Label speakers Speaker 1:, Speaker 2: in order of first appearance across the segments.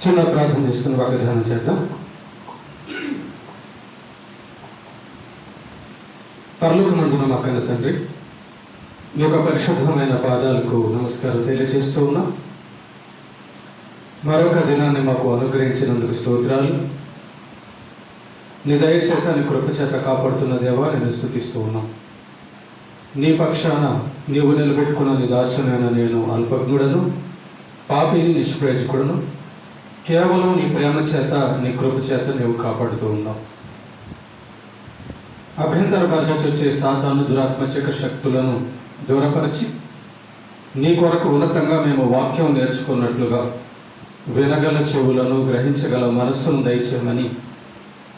Speaker 1: చిన్న ప్రార్థన చేసుకుని వాగ్దానం చేద్దాం. పరలోకమందున మా కన్న తండ్రి, మీ యొక్క పరిశుద్ధమైన పాదాలకు నమస్కారం తెలియజేస్తూ ఉన్నాం. మరొక దినాన్ని మాకు అనుగ్రహించినందుకు స్తోత్రాలు. నీ దయచేత నీ కృప చేత కాపాడుతున్న దేవా నేను స్తుతిస్తూ ఉన్నాం. నీ పక్షాన నీవు నిలబెట్టుకున్న నీ దాసునైన నేను అల్పజ్ఞుడను, పాపిని, నిష్ప్రయోజకుడను. కేవలం నీ ప్రేమ చేత నీ కృప చేత నీవు కాపాడుతూ ఉన్నావు. అభ్యంతరపరచొచ్చే సాతాను దురాత్మచక శక్తులను దూరపరిచి నీ కొరకు ఉన్నతంగా మేము వాక్యం నేర్చుకున్నట్లుగా వినగల చెవులను, గ్రహించగల మనస్సును దయచేయమని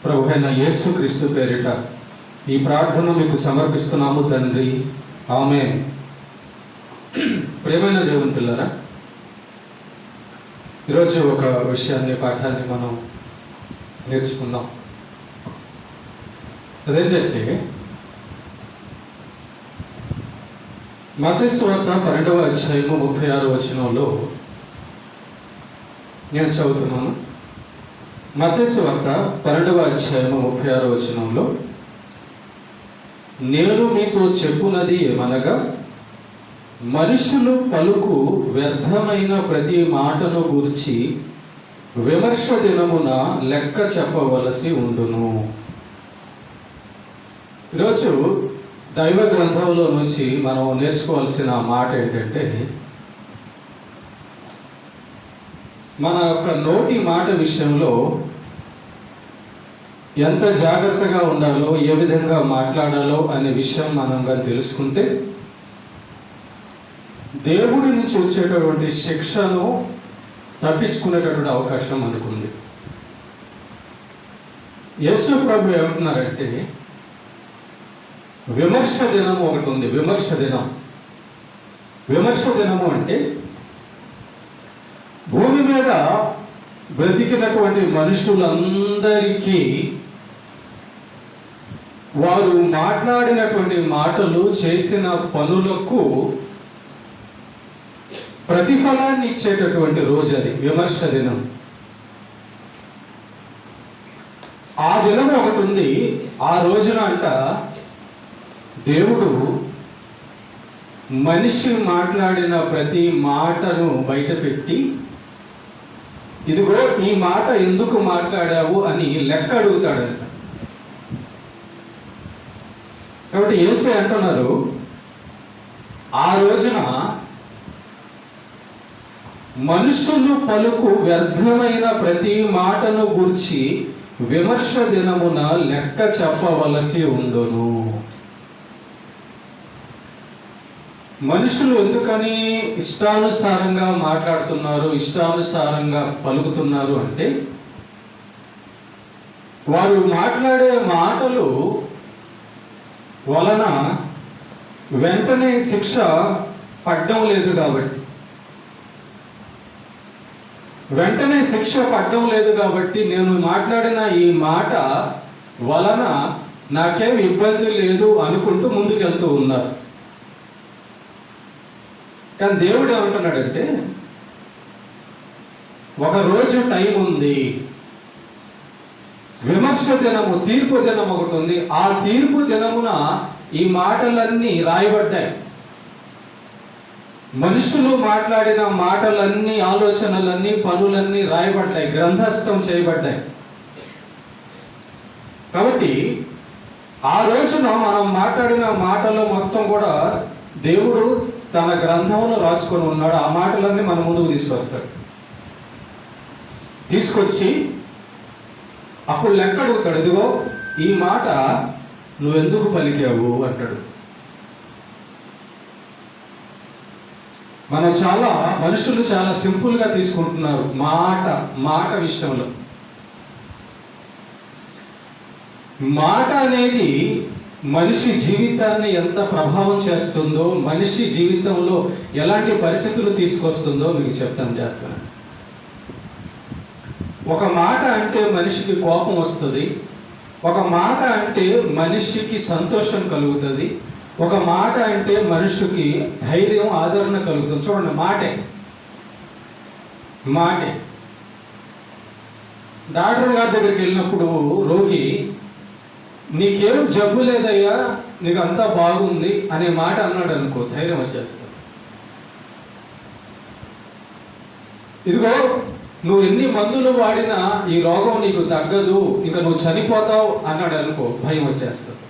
Speaker 1: ప్రభువైన యేసుక్రీస్తు పేరిట ఈ ప్రార్థన మీకు సమర్పిస్తున్నాము తండ్రి. ఆమేన్. ప్రియమైన దేవుని పిల్లరా, ఈరోజు ఒక పాఠాన్ని మనం నేర్చుకుందాం. అదేంటంటే మత్తయి సువార్త 12వ అధ్యాయము 36వ వచనంలో నేను చదువుతున్నాను. మత్తయి సువార్త 12వ అధ్యాయము 36వ వచనంలో, నేను మీతో చెప్పునది ఏమనగా, మనుషులు పలుకు వ్యర్థమైన ప్రతి మాటను గూర్చి విమర్శ దినమున లెక్క చెప్పవలసి ఉండును. ఈరోజు దైవ గ్రంథంలో నుంచి మనం నేర్చుకోవాల్సిన మాట ఏంటంటే, మన యొక్క నోటి మాట విషయంలో ఎంత జాగ్రత్తగా ఉండాలో, ఏ విధంగా మాట్లాడాలో అనే విషయం మనం కానీ తెలుసుకుంటే దేవుడి నుంచి వచ్చేటటువంటి శిక్షను తప్పించుకునేటటువంటి అవకాశం మనకుంది. యేసు ప్రభు ఏమంటున్నారంటే, విమర్శ దినం ఒకటి ఉంది. విమర్శ దినము అంటే భూమి మీద బ్రతికినటువంటి మనుషులందరికీ వారు మాట్లాడినటువంటి మాటలు, చేసిన పనులకు ప్రతిఫలాన్ని ఇచ్చేటటువంటి రోజు అది విమర్శ దినం. ఆ దినం ఒకటి ఉంది. ఆ రోజున అంట దేవుడు మనిషి మాట్లాడిన ప్రతి మాటను బయటపెట్టి, ఇదిగో ఈ మాట ఎందుకు మాట్లాడావు అని లెక్క అడుగుతాడంట. కాబట్టి యేసే అంటున్నారు, ఆ రోజున మనుషులు పలుకు వ్యర్థమైన ప్రతి మాటను గూర్చి విమర్శ దినమున లెక్క చెప్పవలసి ఉండును. మనుషులు ఎందుకని ఇష్టానుసారంగా మాట్లాడుతున్నారు, ఇష్టానుసారంగా పలుకుతున్నారు అంటే, వారు మాట్లాడే మాటలు వలన వెంటనే శిక్ష పడ్డం లేదు కాబట్టి, నేను మాట్లాడిన ఈ మాట వలన నాకేం ఇబ్బంది లేదు అనుకుంటూ ముందుకెళ్తూ ఉన్నారు. కానీ దేవుడు ఏమంటున్నాడంటే, ఒక రోజు టైం ఉంది. విమర్శ దినము, తీర్పు దినం ఒకటి ఉంది. ఆ తీర్పు దినమున ఈ మాటలన్నీ రాయబడ్డాయి. మనుషులు మాట్లాడిన మాటలన్నీ, ఆలోచనలన్నీ, పనులన్నీ రాయబడ్డాయి, గ్రంథస్థం చేయబడ్డాయి. కాబట్టి ఆ రోజున మనం మాట్లాడిన మాటలు మొత్తం కూడా దేవుడు తన గ్రంథంలో రాసుకొని ఉన్నాడు. ఆ మాటలన్నీ మన ముందుకు తీసుకొచ్చి అప్పుడు లెక్క అడుగుతాడు. ఇదిగో ఈ మాట నువ్వెందుకు పలికావు అంటాడు. మనుషులు చాలా సింపుల్గా తీసుకుంటున్నారు మాట విషయంలో. మాట అనేది మనిషి జీవితాన్ని ఎంత ప్రభావం చేస్తుందో, మనిషి జీవితంలో ఎలాంటి పరిస్థితులు తీసుకొస్తుందో మీకు చెప్తాను జాగ్రత్తగా. ఒక మాట అంటే మనిషికి కోపం వస్తుంది, ఒక మాట అంటే మనిషికి సంతోషం కలుగుతుంది, ఒక మాట అంటే మనిషికి ధైర్యం, ఆదరణ కలుగుతుంది. చూడండి, మాటే డాక్టర్ గారి దగ్గరికి వెళ్ళినప్పుడు రోగి, నీకేం జబ్బు లేదయ్యా, నీకు అంతా బాగుంది అనే మాట అన్నాడు అనుకో, ధైర్యం వచ్చేస్తుంది. ఇదిగో నువ్వు ఎన్ని మందులు వాడినా ఈ రోగం నీకు తగ్గదు, ఇంకా నువ్వు చనిపోతావు అన్నాడు అనుకో, భయం వచ్చేస్తుంది.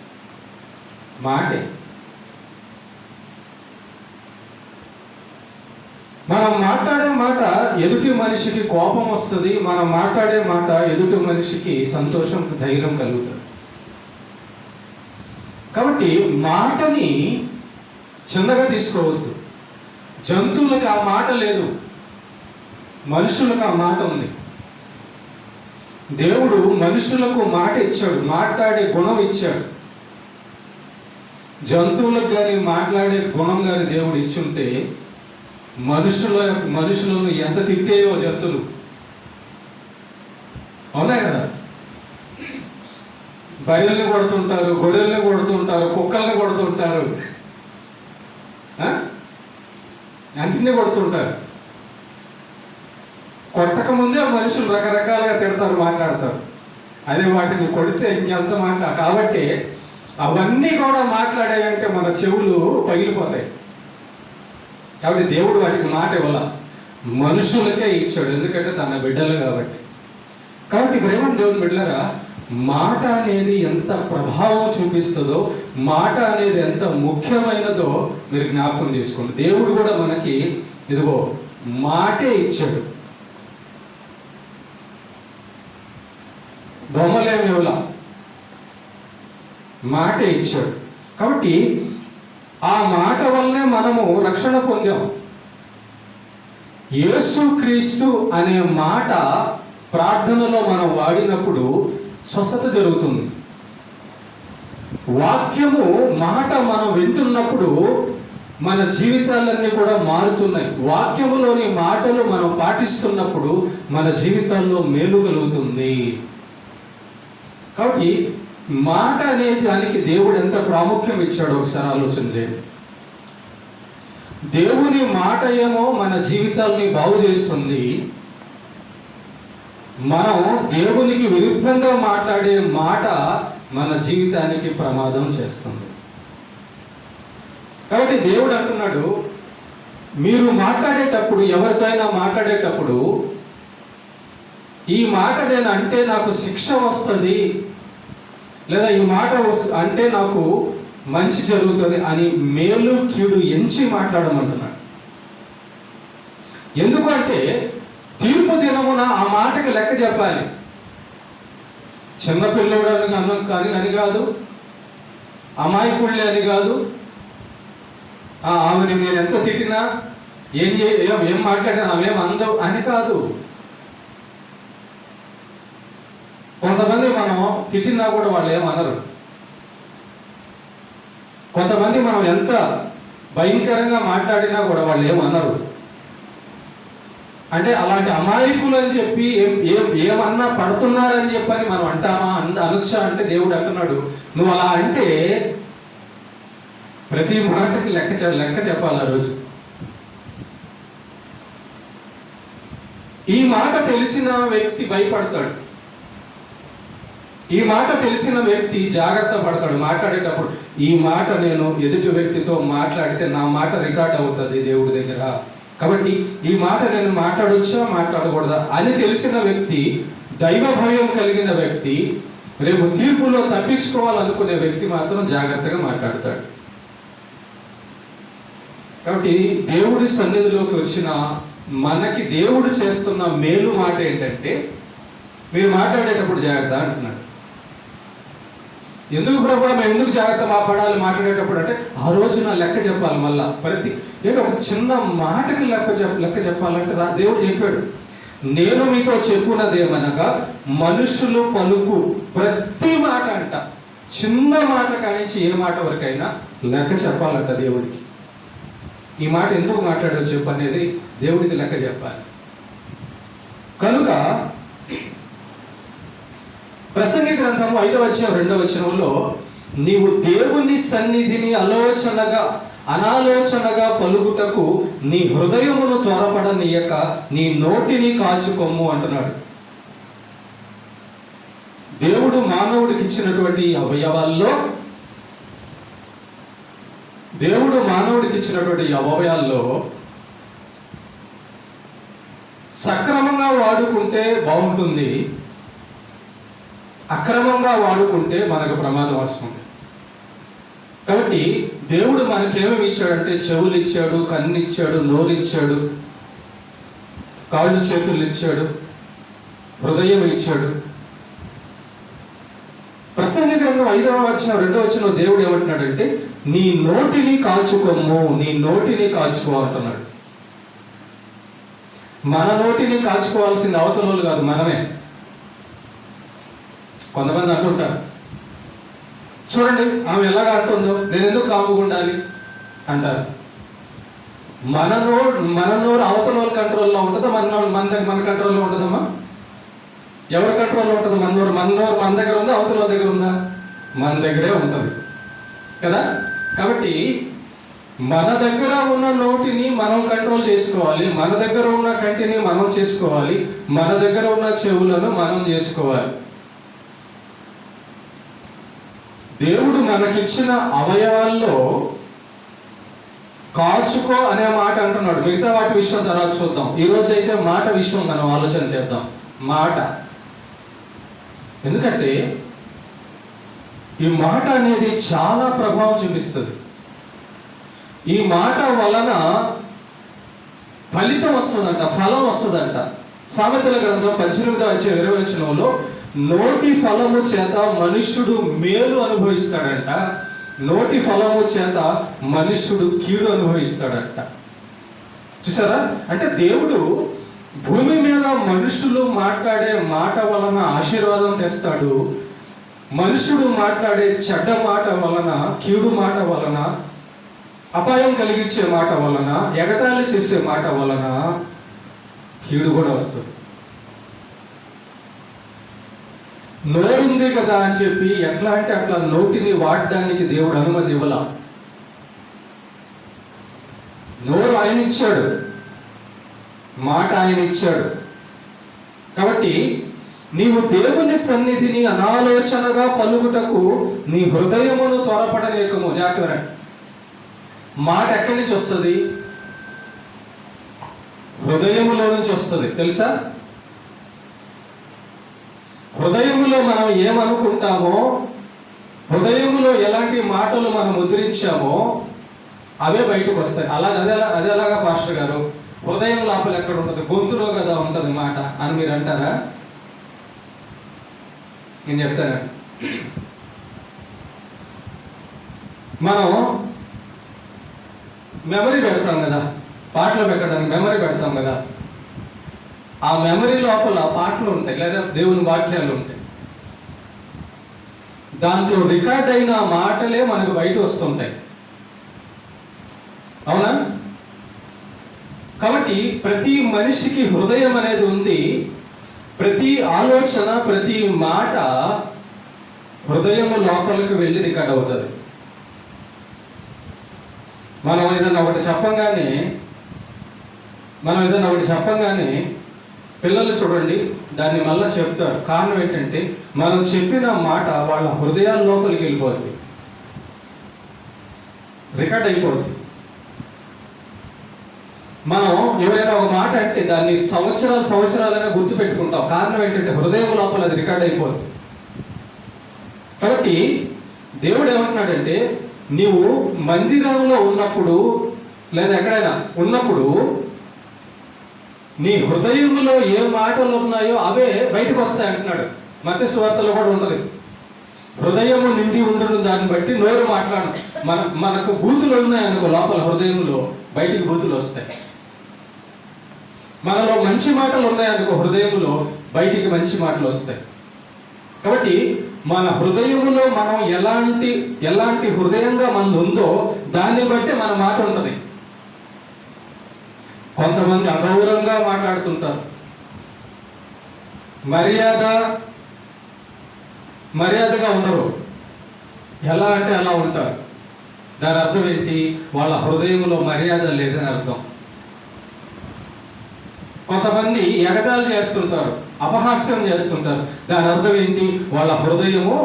Speaker 1: మాటే. మనం మాట్లాడే మాట ఎదుటి మనిషికి కోపం వస్తుంది, మనం మాట్లాడే మాట ఎదుటి మనిషికి సంతోషం, ధైర్యం కలుగుతుంది. కాబట్టి మాటని చిన్నగా తీసుకోవద్దు. జంతువులకు ఆ మాట లేదు, మనుషులకు ఆ మాట ఉంది. దేవుడు మనుషులకు మాట ఇచ్చాడు, మాట్లాడే గుణం ఇచ్చాడు. జంతువులకు కానీ మాట్లాడే గుణం కానీ దేవుడు ఇచ్చుంటే మనుషులను ఎంత తిట్టేయో జంతువులు. అవునా కదా? బయలుని కొడుతుంటారు, గొర్రెల్ని కొడుతుంటారు, కుక్కల్ని కొడుతుంటారు, అంటిని కొడుతుంటారు. కొట్టక ముందే మనుషులు రకరకాలుగా తిడతారు, మాట్లాడతారు. అదే వాటిని కొడితే ఇంకెంత మాట్లాడ. కాబట్టి అవన్నీ కూడా మాట్లాడేవంటే మన చెవులు పగిలిపోతాయి. కాబట్టి దేవుడు వాటికి మాట ఇవ్వాల, మనుషులకే ఇచ్చాడు, ఎందుకంటే తన బిడ్డలు కాబట్టి. కాబట్టి ప్రేమ దేవుని బిడ్డలారా, మాట అనేది ఎంత ప్రభావం చూపిస్తుందో, మాట అనేది ఎంత ముఖ్యమైనదో మీరు జ్ఞాపకం చేసుకోండి. దేవుడు కూడా మనకి ఇదిగో మాటే ఇచ్చాడు, బొమ్మలేమి ఇవ్వాల, మాటే ఇచ్చాడు. కాబట్టి ఆ మాట వల్లనే మనము రక్షణ పొందాం. యేసుక్రీస్తు అనే మాట ప్రార్థనలో మనం వాడినప్పుడు స్వస్థత జరుగుతుంది. వాక్యము మాట మనం వింటున్నప్పుడు మన జీవితాలన్నీ కూడా మారుతున్నాయి. వాక్యములోని మాటలు మనం పాటిస్తున్నప్పుడు మన జీవితాల్లో మేలు కలుగుతుంది. కాబట్టి మాట అనేది దానికి దేవుడు ఎంత ప్రాముఖ్యం ఇచ్చాడో ఒకసారి ఆలోచన చేయండి. దేవుని మాట ఏమో మన జీవితాల్ని బాగు చేస్తుంది, మనం దేవునికి విరుద్ధంగా మాట్లాడే మాట మన జీవితానికి ప్రమాదం చేస్తుంది. కాబట్టి దేవుడు అంటున్నాడు, మీరు మాట్లాడేటప్పుడు, ఎవరికైనా మాట్లాడేటప్పుడు, ఈ మాట నేను అంటే నాకు శిక్ష వస్తుంది, లేదా ఈ మాట అంటే నాకు మంచి జరుగుతుంది అని మేలు కీడు ఎంచి మాట్లాడమంటున్నాడు. ఎందుకంటే తీర్పు దినమున ఆ మాటకి లెక్క చెప్పాలి. చిన్నపిల్లడు అని కాదు, అమాయకుళ్ళే అని కాదు, ఆమెని నేను ఎంత తిట్టినా ఏం మాట్లాడినా ఆమెం అందవు అని కాదు. కొంతమంది మనం తిట్టినా కూడా వాళ్ళు ఏమనరు. కొంతమంది మనం ఎంత భయంకరంగా మాట్లాడినా కూడా వాళ్ళు ఏమనరు. అంటే అలాంటి అమాయకులు అని చెప్పి ఏమన్నా పడుతున్నారని చెప్పని మనం అంటామా? అనొచ్చా అంటే దేవుడు అంటున్నాడు, నువ్వు అలా అంటే ప్రతి మాటకి లెక్క చెప్పాలి. ఆ రోజు ఈ మాట తెలిసిన వ్యక్తి భయపడతాడు, ఈ మాట తెలిసిన వ్యక్తి జాగ్రత్త పడతాడు మాట్లాడేటప్పుడు. ఈ మాట నేను ఎదుటి వ్యక్తితో మాట్లాడితే నా మాట రికార్డ్ అవుతుంది దేవుడి దగ్గర, కాబట్టి ఈ మాట నేను మాట్లాడొచ్చా మాట్లాడకూడదా అని తెలిసిన వ్యక్తి, దైవ భయం కలిగిన వ్యక్తి, రేపు తీర్పులో తప్పించుకోవాలనుకునే వ్యక్తి మాత్రం జాగ్రత్తగా మాట్లాడతాడు. కాబట్టి దేవుడి సన్నిధిలోకి వచ్చిన మనకి దేవుడు చేస్తున్న మేలు మాట ఏంటంటే, మీరు మాట్లాడేటప్పుడు జాగ్రత్త అంటున్నాడు. ఎందుకు ప్రభు మేము ఎందుకు జాగ్రత్త మాట్లాడేటప్పుడు అంటే, ఆ రోజున లెక్క చెప్పాలి. మళ్ళా ప్రతి ఒక చిన్న మాటకి లెక్క చెప్పాలంటే దేవుడు చెప్పాడు, నేను మీతో చెప్పున్నదేమనగా మనుషులు పలుకు ప్రతి మాట అంట, చిన్న మాట కానించి ఏ మాట వరకైనా లెక్క చెప్పాలంట దేవుడికి. ఈ మాట ఎందుకు మాట్లాడాలో చెప్పు అనేది దేవుడికి లెక్క చెప్పాలి. కనుక ప్రసంగి గ్రంథము 5వ అధ్యాయం 2వ వచనంలో, నీవు దేవుని సన్నిధిని అనాలోచనగా పలుకుటకు నీ హృదయమును త్వరపడనీయక నీ నోటిని కాచుకొమ్ము అంటున్నాడు. దేవుడు మానవుడికి ఇచ్చినటువంటి అవయవాల్లో సక్రమంగా వాడుకుంటే బాగుంటుంది, అక్రమంగా వాడుకుంటే మనకు ప్రమాదం వస్తుంది. కాబట్టి దేవుడు మనకేమేమి ఇచ్చాడంటే చెవులు ఇచ్చాడు, కన్ను ఇచ్చాడు, నోరు ఇచ్చాడు, కాళ్ళు చేతులు ఇచ్చాడు, హృదయం ఇచ్చాడు. ప్రసంగి గ్రంథం 5వ వచనం 2వ వచనం దేవుడు ఏమంటున్నాడంటే నీ నోటిని కాచుకోము, నీ నోటిని కాచుకో అంటున్నాడు. మన నోటిని కాచుకోవాల్సింది అవతల కాదు, మనమే. కొంతమంది అంటుంటారు, చూడండి ఆమె ఎలాగ అంటుందో, నేను ఎందుకు కాముగా ఉండాలి అంటారు. మన నోరు అవతల వాళ్ళ కంట్రోల్లో ఉంటుందా, మన కంట్రోల్లో ఉంటుందమ్మా? ఎవరి కంట్రోల్లో ఉంటుంది? మన నోరు మన దగ్గర ఉందా, అవతల వాళ్ళ దగ్గర ఉందా? మన దగ్గరే ఉంటుంది కదా. కాబట్టి మన దగ్గర ఉన్న నోటిని మనం కంట్రోల్ చేసుకోవాలి, మన దగ్గర ఉన్న కంటిని మనం చేసుకోవాలి, మన దగ్గర ఉన్న చెవులను మనం చేసుకోవాలి. దేవుడు మనకిచ్చిన అవయవాల్లో కాచుకో అనే మాట అంటున్నాడు. మిగతా వాటి విషయం తర్వాత చూద్దాం. ఈరోజు అయితే మాట విషయం మనం ఆలోచన చేద్దాం. మాట, ఎందుకంటే ఈ మాట అనేది చాలా ప్రభావం చూపిస్తుంది. ఈ మాట వలన ఫలితం వస్తుందంట, ఫలం వస్తుందంట. సామెతల గ్రంథం 18వ అధ్యాయం 20వ వచనంలో నోటి ఫలము చేత మనుష్యుడు మేలు అనుభవిస్తాడంట, నోటి ఫలము చేత మనుష్యుడు కీడు అనుభవిస్తాడంట. చూసారా? అంటే దేవుడు భూమి మీద మనుషులు మాట్లాడే మాట వలన ఆశీర్వాదం తెస్తాడు, మనుషుడు మాట్లాడే చెడ్డ మాట వలన, కీడు మాట వలన, అపాయం కలిగించే మాట వలన, ఎగతాళి చేసే మాట వలన కీడు కూడా వస్తుంది. నోరుంది కదా అని చెప్పి ఎట్లా అంటే అట్లా నోటిని వాడడానికి దేవుడు అనుమతి ఇవ్వాల. నోరు ఆయన ఇచ్చాడు, మాట ఆయన ఇచ్చాడు. కాబట్టి నీవు దేవుని సన్నిధిని అనాలోచనగా పలుకుటకు నీ హృదయమును త్వరపడలేకము. జాగ్రత్త. మాట ఎక్కడి నుంచి వస్తుంది? హృదయములో నుంచి వస్తుంది. తెలుసా? హృదయములో మనం ఏమనుకుంటామో, హృదయములో ఎలాంటి మాటలు మనం ముద్రించామో అవే బయటకు వస్తాయి. అదేలాగా పాస్టర్ గారు, హృదయం లోపల ఎక్కడ ఉంటుంది? గొంతులో కదా ఉంటుంది మాట అని మీరు అంటారా? నేను చెప్తానండి. మనం మెమరీ పెడతాం కదా, పాటలు పెట్టడానికి మెమరీ పెడతాం కదా. ఆ మెమరీ లోపల పాటలు ఉంటాయి, లేదా దేవుని వాక్యాలు ఉంటాయి. దాంట్లో రికార్డ్ అయిన మాటలే మనకు బయట వస్తుంటాయి. అవునా? కాబట్టి ప్రతి మనిషికి హృదయం అనేది ఉంది. ప్రతి ఆలోచన, ప్రతి మాట హృదయం లోపలికి వెళ్ళి రికార్డ్ అవుతుంది. మనం ఏదైనా ఒకటి చెప్పంగానే పిల్లలు చూడండి దాన్ని మళ్ళా చెప్తారు. కారణం ఏంటంటే మనం చెప్పిన మాట వాళ్ళ హృదయాల లోపలికి వెళ్ళిపోతుంది, రికార్డ్ అయిపోతుంది. మనం ఎవరైనా ఒక మాట అంటే దాన్ని సంవత్సరాలైనా గుర్తు పెట్టుకుంటాం. కారణం ఏంటంటే హృదయం లోపల అది రికార్డ్ అయిపోతుంది. కాబట్టి దేవుడు ఏమంటున్నాడంటే నీవు మందిరంలో ఉన్నప్పుడు లేదా ఎక్కడైనా ఉన్నప్పుడు నీ హృదయంలో ఏ మాటలు ఉన్నాయో అవే బయటకు వస్తాయి అంటున్నాడు. మత్తయి సువార్తలో కూడా ఉన్నది. హృదయము నిండి ఉండడం దాన్ని బట్టి నోరు మాట్లాడు. మనకు బూతులు ఉన్నాయనుకో లోపల హృదయంలో, బయటికి బూతులు వస్తాయి. మనలో మంచి మాటలు ఉన్నాయనుకో హృదయంలో, బయటికి మంచి మాటలు వస్తాయి. కాబట్టి మన హృదయములో మనం ఎలాంటి హృదయంగా మనది ఉందో దాన్ని బట్టి మన మాట ఉంటుంది. కొంతమంది అగౌరవంగా మాట్లాడుతుంటారు, మర్యాదగా ఉండరు. ఎలా అంటే అలా ఉంటారు. దాని అర్థం ఏంటి? వాళ్ళ హృదయంలో మర్యాద లేదని అర్థం. కొంతమంది ఎగతాళి చేస్తుంటారు, అపహాస్యం చేస్తుంటారు. దాని అర్థం ఏంటి? వాళ్ళ హృదయము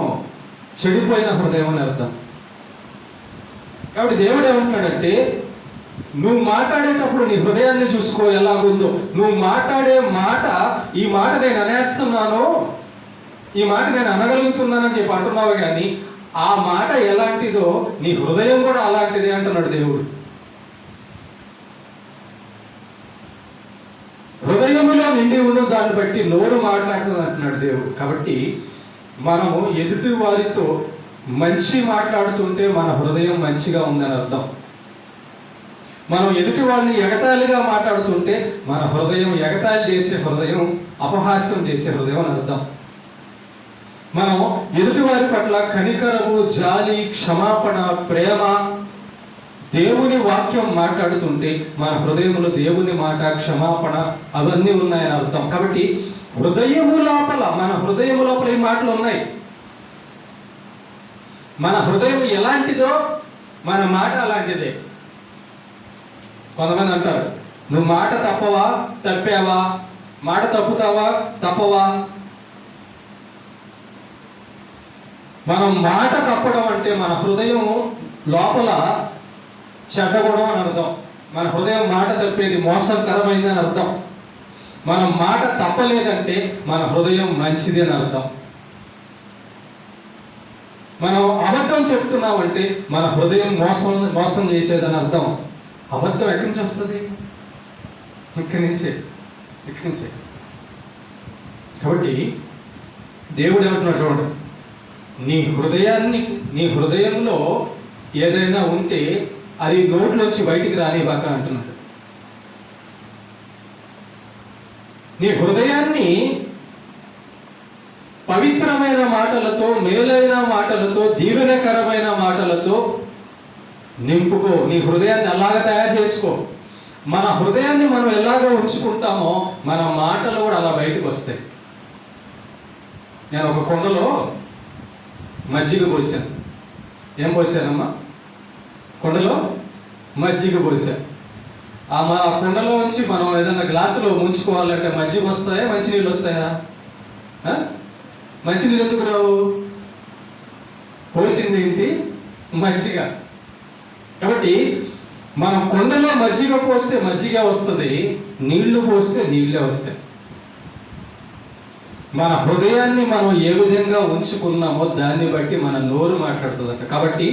Speaker 1: చెడిపోయిన హృదయం అని అర్థం. కాబట్టి దేవుడు ఏమంటున్నాడంటే, నువ్వు మాట్లాడేటప్పుడు నీ హృదయాన్ని చూసుకో ఎలాగుందో. నువ్వు మాట్లాడే మాట, ఈ మాట నేను అనేస్తున్నాను, ఈ మాట నేను అనగలుగుతున్నానని చెప్పి అంటున్నావు, కానీ ఆ మాట ఎలాంటిదో నీ హృదయం కూడా అలాంటిదే అంటున్నాడు దేవుడు. హృదయములో నిండి ఉన్న దాన్ని బట్టి నోరు మాట్లాడుతుంది అంటున్నాడు దేవుడు. కాబట్టి మనము ఎదుటి వారితో మంచి మాట్లాడుతుంటే మన హృదయం మంచిగా ఉందని అర్థం. మనం ఎదుటి వాళ్ళని ఎగతాళిగా మాట్లాడుతుంటే మన హృదయం ఎగతాళి చేసే హృదయం, అపహాస్యం చేసే హృదయం అని అర్థం. మనం ఎదుటి వారి పట్ల కనికరము, జాలి, క్షమాపణ, ప్రేమ, దేవుని వాక్యం మాట్లాడుతుంటే మన హృదయంలో దేవుని మాట, క్షమాపణ అవన్నీ ఉన్నాయని అర్థం. కాబట్టి హృదయము లోపల, మన హృదయము లోపల ఈ మాటలు ఉన్నాయి. మన హృదయం ఎలాంటిదో మన మాట అలాంటిదే. కొంతమంది అంటారు, నువ్వు మాట తప్పవా, తప్పావా, మాట తప్పుతావా, తప్పవా. మనం మాట తప్పడం అంటే మన హృదయం లోపల చెడ్డగొడం అని అర్థం. మన హృదయం మాట తప్పేది మోసకరమైందని అర్థం. మనం మాట తప్పలేదంటే మన హృదయం మంచిది అని అర్థం. మనం అబద్ధం చెప్తున్నామంటే మన హృదయం మోసం చేసేదని అర్థం. అబద్ధం ఎక్కడి నుంచి వస్తుంది? ఇక్కడి నుంచే. కాబట్టి దేవుడు ఏమంటున్నాడు చూడండి, నీ హృదయంలో ఏదైనా ఉంటే అది నోట్లోంచి బయటికి రానివ్వక అంటున్నాడు. నీ హృదయాన్ని పవిత్రమైన మాటలతో, మేలైన మాటలతో, దీవెనకరమైన మాటలతో నింపుకో. నీ హృదయాన్ని అలాగ తయారు చేసుకో. మన హృదయాన్ని మనం ఎలాగ ఉంచుకుంటామో మన మాటలు కూడా అలా బయటకు వస్తాయి. నేను ఒక కుండలో మజ్జిగ పోసాను. ఏం పోసానమ్మా? కుండలో మజ్జిగ పోసాను. ఆ కుండలో నుంచి మనం ఏదైనా గ్లాసులో ముంచుకోవాలంటే మజ్జిగ వస్తాయా, మంచినీళ్ళు వస్తాయా? మంచినీళ్ళు ఎందుకు రావు? పోసింది ఏంటి? మజ్జిగ. కాబట్టి మనం కుండలో మజ్జిగ పోస్తే మజ్జిగ వస్తుంది, నీళ్లు పోస్తే నీళ్ళే వస్తాయి. మన హృదయాన్ని మనం ఏ విధంగా ఉంచుకున్నామో దాన్ని బట్టి మన నోరు మాట్లాడుతుందట. కాబట్టి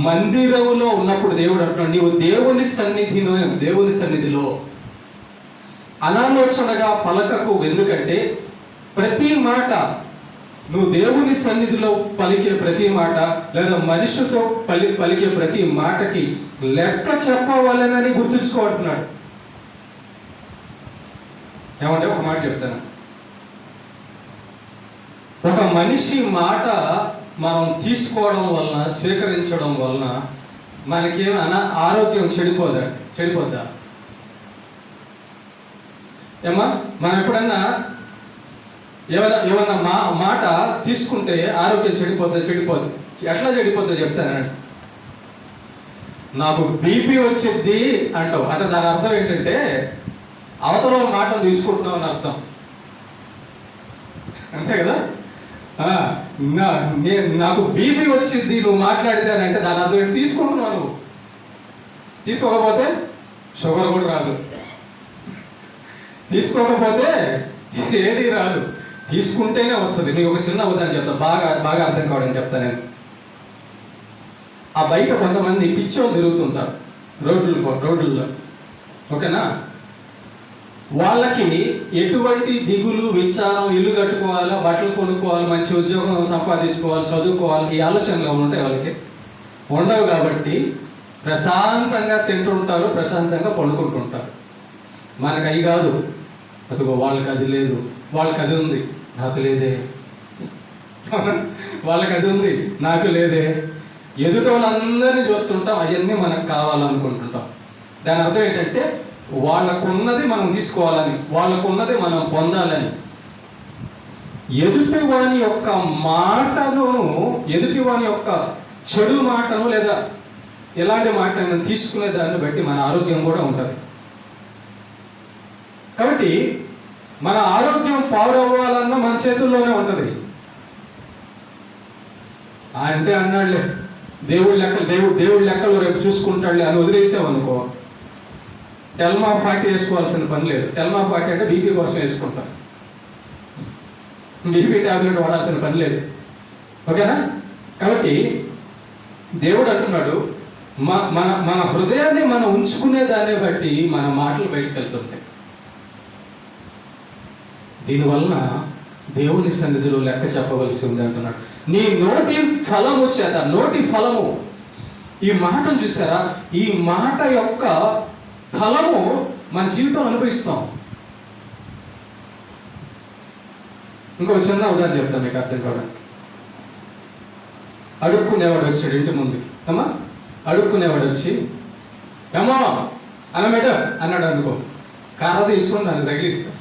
Speaker 1: మందిరములో ఉన్నప్పుడు దేవుడు అంటున్నాడు, నీవు దేవుని సన్నిధిలో అనాలోచనగా పలకకు. ఎందుకంటే ప్రతి మాట, నువ్వు దేవుని సన్నిధిలో పలికే ప్రతి మాట, లేదా మనిషితో పలికే ప్రతి మాటకి లెక్క చెప్పవాలని గుర్తుంచుకోమంటున్నాడు. ఏమంటే ఒక మాట చెప్తాను. ఒక మనిషి మాట మనం తీసుకోవడం వలన, స్వీకరించడం వలన మనకేమి ఆరోగ్యం చెడిపోద్దా? ఏమా, మనం ఎప్పుడన్నా ఏమన్నా మాట తీసుకుంటే ఆరోగ్యం చెడిపోద్ది. ఎట్లా చెడిపోద్దో చెప్తానండి. నాకు బీపీ వచ్చింది అంటావు అంటే దాని అర్థం ఏంటంటే అవతల మాటను తీసుకుంటున్నావు అని అర్థం. అంతే కదా? నాకు బీపీ వచ్చింది నువ్వు మాట్లాడితేనంటే దాని అర్థం ఏంటి? తీసుకుంటున్నావు. నువ్వు తీసుకోకపోతే షుగర్ కూడా రాదు, తీసుకోకపోతే ఏది రాదు, తీసుకుంటేనే వస్తుంది. నీకు ఒక చిన్న ఉదాహరణ చెప్తాను, బాగా అర్థం కావడం చెప్తాను నేను. ఆ బయట కొంతమంది పిచ్చోళ్ళు తిరుగుతుంటారు రోడ్లలో, ఓకేనా? వాళ్ళకి ఎటువంటి దిగులు, విచారం, ఇల్లు కట్టుకోవాలా, బట్టలు కొనుక్కోవాలి, మంచి ఉద్యోగం సంపాదించుకోవాలి, చదువుకోవాలి, ఈ ఆలోచనలు ఉంటాయి. వాళ్ళకి ఉండవు. కాబట్టి ప్రశాంతంగా తింటుంటారు, ప్రశాంతంగా పడుకుంటుంటారు. మనకు అవి కాదు. అదిగో వాళ్ళకి అది లేదు, వాళ్ళకి అది ఉంది, నాకు లేదే, వాళ్ళకి అది ఉంది, నాకు లేదే. ఎదుటి వాళ్ళందరినీ చూస్తుంటాం, అవన్నీ మనకు కావాలనుకుంటుంటాం. దాని అర్థం ఏంటంటే వాళ్ళకున్నది మనం తీసుకోవాలని, వాళ్ళకున్నది మనం పొందాలని. ఎదుటివాని యొక్క మాటను, ఎదుటివాని యొక్క చెడు మాటను లేదా ఎలాంటి మాటను తీసుకునే దాన్ని బట్టి మన ఆరోగ్యం కూడా ఉంటుంది. కాబట్టి మన ఆరోగ్యం పాడవ్వాలన్నా మన చేతుల్లోనే ఉంటుంది. అంటే అన్నాడులే, దేవుడి లెక్కలు రేపు చూసుకుంటాడులే అని వదిలేసామనుకో, టెల్మా 40 వేసుకోవాల్సిన పని లేదు. టెల్మా 40 అంటే బీపీ కోసం వేసుకుంటాం, బీపీ టాబ్లెట్ వాడాల్సిన పని లేదు. ఓకేనా? కాబట్టి దేవుడు అంటున్నాడు, మన హృదయాన్ని మనం ఉంచుకునే దాన్ని బట్టి మన మాటలు బయటకు వెళ్తుంటాయి. దీనివలన దేవుని సన్నిధిలో లెక్క చెప్పవలసి ఉంది అంటున్నాడు. నీ నోటి ఫలము చేత, నోటి ఫలము, ఈ మాటను చూసారా, ఈ మాట యొక్క ఫలము మన జీవితం అనుభవిస్తాం. ఇంకొక చిన్న ఉదాహరణ చెప్తాను మీకు అర్థం కావడానికి. అడుక్కునేవాడు వచ్చాడు ఇంటి ముందుకి. అమ్మా, అడుక్కునేవాడు వచ్చి ఏమో అన్నమేట అన్నాడు అనుకో, కర్ర తీసుకొని దాన్ని తగిలిస్తా.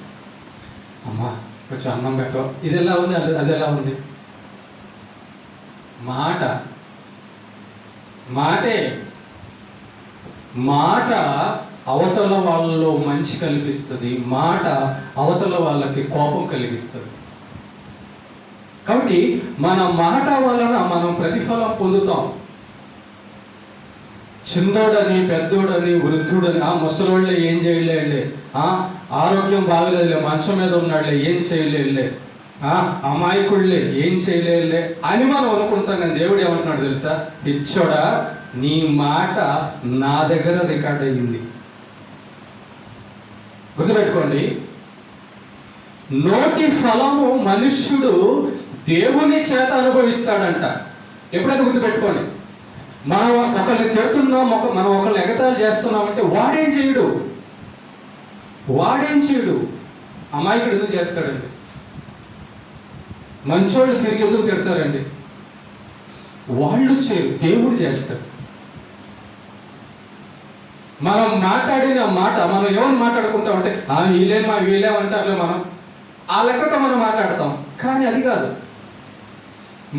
Speaker 1: అమ్మా కొంచెం అన్నం పెట్టో, ఇది ఎలా ఉంది, అది ఎలా ఉంది. మాటే మాట అవతల వాళ్ళలో మంచి కల్పిస్తుంది, మాట అవతల వాళ్ళకి కోపం కలిగిస్తుంది. కాబట్టి మన మాట వలన మనం ప్రతిఫలం పొందుతాం. చిన్నోడని, పెద్దోడని, వృద్ధుడని, ముసలోళ్ళే ఏం చేయలేండి, ఆరోగ్యం బాగలేదులే, మంచం మీద ఉన్నాడులే, ఏం చేయలేదులే, అమాయకుళ్ళే, ఏం చేయలేదులే అని మనం అనుకుంటాం. కానీ దేవుడు ఏమంటున్నాడు తెలుసా? పిచ్చోడా, నీ మాట నా దగ్గర రికార్డ్ అయ్యింది. గుర్తుపెట్టుకోండి, నోటి ఫలము మనుష్యుడు దేవుని చేత అనుభవిస్తాడంట. ఎప్పుడైనా గుర్తుపెట్టుకోండి, మనం ఒకరిని తిడుతున్నాం, మనం ఒకరిని ఎగతాళి చేస్తున్నామంటే వాడేం చేయడు. అమాయకుడు ఎందుకు చేస్తాడండి? మంచోళ్ళు తిరిగి ఎందుకు తిడతారండి? వాళ్ళు చేయరు, దేవుడు చేస్తాడు. మనం మాట్లాడిన మాట, మనం ఏమని మాట్లాడుకుంటామంటే వీళ్ళేమంటారులే, మనం ఆ లెక్కతో మనం మాట్లాడతాం. కానీ అది కాదు,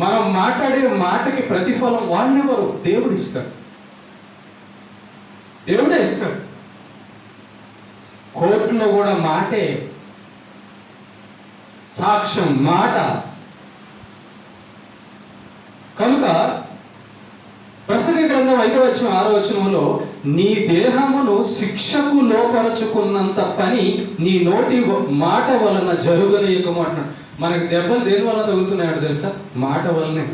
Speaker 1: మనం మాట్లాడే మాటకి ప్రతిఫలం వాళ్ళెవరు? దేవుడు ఇస్తాడు, దేవుడే ఇస్తాడు. కోర్టులో కూడా మాటే సాక్ష్యం, మాట. కనుక ప్రసంగి గ్రంథం 5వ అధ్యాయం 6వ వచనంలో, నీ దేహమును శిక్షకు లోపరుచుకున్నంత పని నీ నోటి మాట వలన జరుగునీయకము అంటున్నాడు. మనకి దెబ్బలు దేని వలన తగులుతున్నాయో తెలుసా? మాట వల్లనే.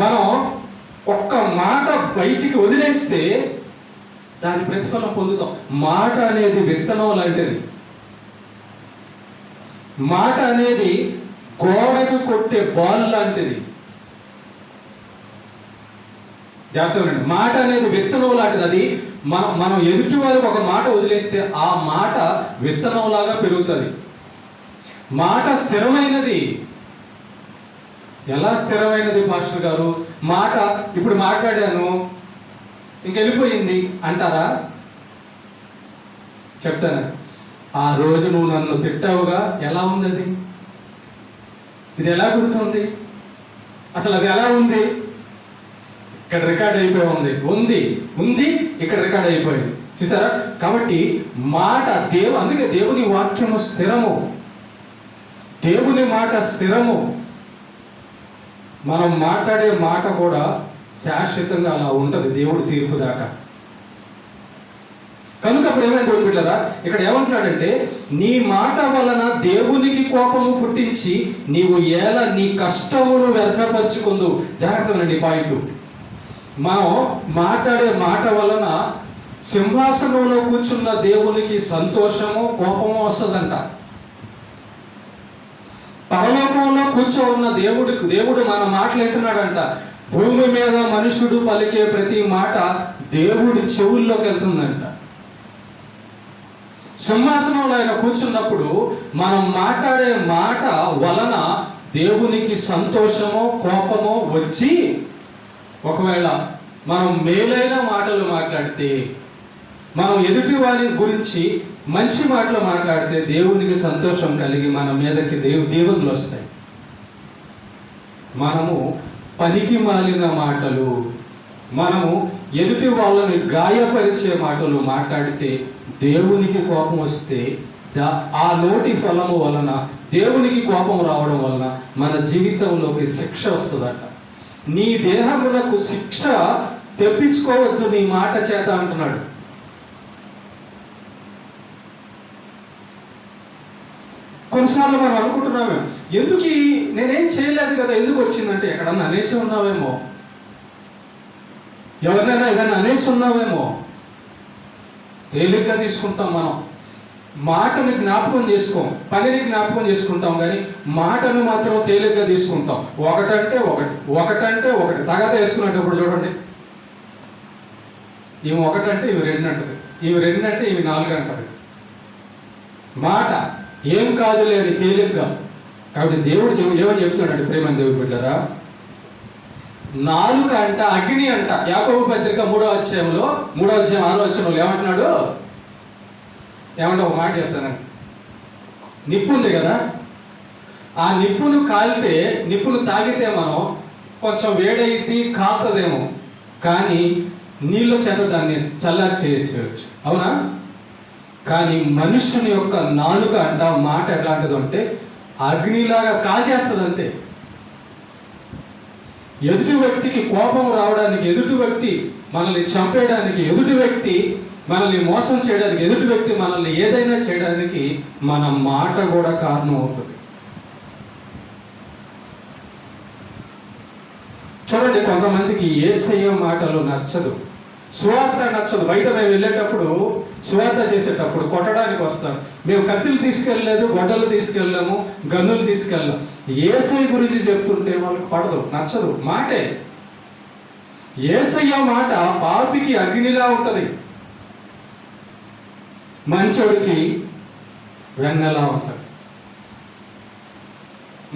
Speaker 1: మనం ఒక్క మాట బయటికి వదిలేస్తే దాని ప్రతిఫలం పొందుతాం. మాట అనేది విత్తనం లాంటిది. మాట అనేది గోడకు కొట్టే బాల్ లాంటిది. జాగ్రత్తగా, మాట అనేది విత్తనం లాంటిది. అది మనం ఎదుటి వారికి ఒక మాట వదిలేస్తే ఆ మాట విత్తనంలాగా పెరుగుతుంది. మాట స్థిరమైనది. ఎలా స్థిరమైనది పాస్టర్ గారు? మాట ఇప్పుడు మాట్లాడాను ఇంకెళ్ళిపోయింది అంటారా? చెప్తాను. ఆ రోజు నువ్వు నన్ను తిట్టావుగా, ఎలా ఉంది అది? ఇది ఎలా గుర్తుంది? అసలు అది ఎలా ఉంది? ఇక్కడ రికార్డ్ అయిపోయి ఉంది ఇక్కడ రికార్డ్ అయిపోయింది. చూసారా? కాబట్టి మాట అందుకే దేవుని వాక్యము స్థిరము, దేవుని మాట స్థిరము. మనం మాట్లాడే మాట కూడా శాశ్వతంగా అలా ఉంటుంది దేవుడి తీర్పు దాకా. కనుక అప్పుడు ఏమైంది బిడ్డలారా? ఇక్కడ ఏమంటున్నాడంటే, నీ మాట వలన దేవునికి కోపము పుట్టించి నీవు ఎలా నీ కష్టమును వ్యర్థపరుచుకుందు. జాగ్రత్తగా పాయింట్. మనం మాట్లాడే మాట వలన సింహాసనంలో కూర్చున్న దేవునికి సంతోషము, కోపము వస్తుందంట. పరలోకంలో కూర్చోన్న దేవుడు మన మాటలు వింటున్నాడంట. భూమి మీద మనుషుడు పలికే ప్రతి మాట దేవుడి చెవుల్లోకి వెళ్తుందంట. సింహాసనంలో ఆయన కూర్చున్నప్పుడు మనం మాట్లాడే మాట వలన దేవునికి సంతోషమో కోపమో వచ్చి, ఒకవేళ మనం మేలైన మాటలు మాట్లాడితే, మనం ఎదుటి వారి గురించి మంచి మాటలు మాట్లాడితే దేవునికి సంతోషం కలిగి మన మీదకి దేవుళ్ళు వస్తాయి. మనము పనికి మాలిన మాటలు, మనము ఎదుటి వాళ్ళని గాయపరిచే మాటలు మాట్లాడితే దేవునికి కోపం వస్తే ఆ నోటి ఫలము వలన, దేవునికి కోపం రావడం వలన మన జీవితంలోకి శిక్ష వస్తుందట. నీ దేహమునకు శిక్ష తెప్పించుకోవద్దు నీ మాట చేత అంటున్నాడు. కొన్నిసార్లు మనం అనుకుంటున్నామే, ఎందుకు నేనేం చేయలేదు కదా, ఎందుకు వచ్చిందంటే ఎక్కడన్నా అనేసి ఉన్నావేమో, ఎవరినైనా ఏదైనా అనేసి ఉన్నావేమో. తేలిగ్గా తీసుకుంటాం మనం. మాటని జ్ఞాపకం చేసుకోం, పనిని జ్ఞాపకం చేసుకుంటాం, కానీ మాటను మాత్రం తేలిగ్గా తీసుకుంటాం. ఒకటంటే ఒకటి తగత వేసుకున్నప్పుడు చూడండి, ఈమె ఒకటంటే ఇవి 2 అంటది, ఇవి 2 అంటే ఇవి 4 అంటది. మాట ఏం కాదులే అని తేలిగ్గా. కాబట్టి దేవుడు ఏమని చెప్తున్నాడు ప్రేమని దేవుడు బిడ్డరా, నాలుక అంట అగ్ని అంట. యాకోబు పత్రిక 3వ అధ్యాయం 6వ వచనంలో ఏమంటున్నాడు? ఏమంటే ఒక మాట చెప్తానండి. నిప్పు ఉంది కదా, ఆ నిప్పును కాలితే, నిప్పును తాగితే మనం కొంచెం వేడైద్ది, కాలుతుందేమో, కానీ నీళ్ళ చేత దాన్ని చల్లారి చేయొచ్చు, అవునా? కానీ మనుషుని యొక్క నాలుక అంట, మాట ఎట్లాంటిది అంటే అగ్నిలాగా కాల్చేస్తుంది అంతే. ఎదుటి వ్యక్తికి కోపం రావడానికి, ఎదుటి వ్యక్తి మనల్ని చంపేయడానికి, ఎదుటి వ్యక్తి మనల్ని మోసం చేయడానికి, ఎదుటి వ్యక్తి మనల్ని ఏదైనా చేయడానికి మన మాట కూడా కారణం అవుతుంది. చూడండి, కొంతమందికి యేసయ్య మాటలు నచ్చదు, సువార్త నచ్చదు. బయట మేము వెళ్ళేటప్పుడు, సువార్త చేసేటప్పుడు కొట్టడానికి వస్తాం. మేము కత్తిలు తీసుకెళ్ళలేదు, గొడ్డలు తీసుకెళ్ళాము, గన్నులు తీసుకెళ్ళాము. యేసయ్య గురించి చెప్తుంటే వాళ్ళకి పడదు, నచ్చదు. మాటే యేసయ్య మాట పాపికి అగ్నిలా ఉంటది, మంచోడికి వెన్నెలా ఉంటది,